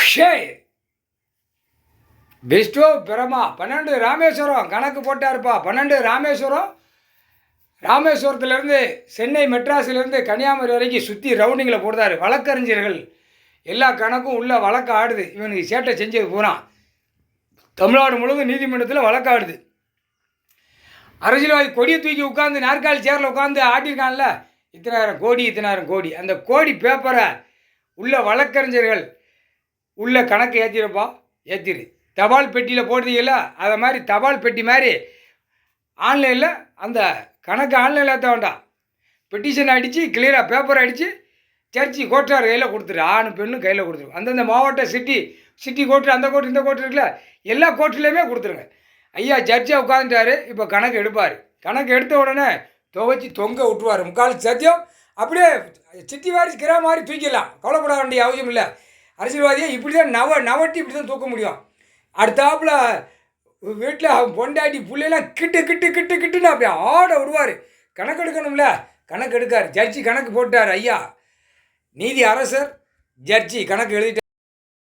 ஷே பெஸ்டோ பிரமா 12 ராமேஸ்வரம் கணக்கு போட்டாருப்பா. 12 ராமேஸ்வரம். ராமேஸ்வரத்துலேருந்து சென்னை மெட்ராஸிலேருந்து கன்னியாகுமரி வரைக்கும் சுற்றி ரவுண்டிங்கில் போடுறாரு. வழக்கறிஞர்கள் எல்லா கணக்கும் உள்ள வழக்கு ஆடுது. இவனுக்கு சேட்டை செஞ்சது பூரா தமிழ்நாடு முழுவதும் நீதிமன்றத்தில் வழக்காடுது. அரசியல்வாதி கொடியை தூக்கி உட்காந்து நாற்காலி சேரில் உட்காந்து ஆட்டியிருக்கான்ல, இத்தனாயிரம் கோடி. அந்த கோடி பேப்பரை உள்ள வழக்கறிஞர்கள் உள்ள கணக்கு ஏற்றிருப்பா. ஏற்றிரு. தபால் பெட்டியில் போடுறீங்கள, அதை மாதிரி தபால் பெட்டி மாதிரி ஆன்லைனில் அந்த கணக்கு ஆன்லைனில் ஏற்ற வேண்டாம். பெட்டிஷன் அடித்து கிளியராக பேப்பர் அடித்து சர்ச்சி கோட்டார் கையில் கொடுத்துரு. ஆண் பெண்ணும் கையில் கொடுத்துரு. அந்தந்த மாவட்ட சிட்டி கோர்ட்டு, அந்த கோர்ட்டு இந்த கோர்ட்டு இருக்குல்ல, எல்லா கோர்ட்டுலேயுமே கொடுத்துருங்க. ஐயா ஜட்ஜாக உட்காந்துட்டாரு. இப்போ கணக்கு எடுப்பார். கணக்கு எடுத்த உடனே துவைச்சி தொங்க விட்டுருவார். முக்கால் சத்தியம் அப்படியே சிட்டி வாரி கிரா மாதிரி தூக்கிடலாம். கவலைப்பட வேண்டிய அவசியம் இல்லை. அரசியல்வாதியை இப்படி தான் நவட்டி இப்படி தான் தூக்க முடியும். அடுத்தாப்புல வீட்டில் பொண்டாட்டி பிள்ளைலாம் கிட்டுன்னு அப்படியே ஆட விடுவார். கணக்கு எடுக்கணும்ல, கணக்கு எடுக்கார். ஜட்ஜி கணக்கு போட்டார். ஐயா நீதி அரசர் ஜட்ஜி கணக்கு எழுதிட்டார்.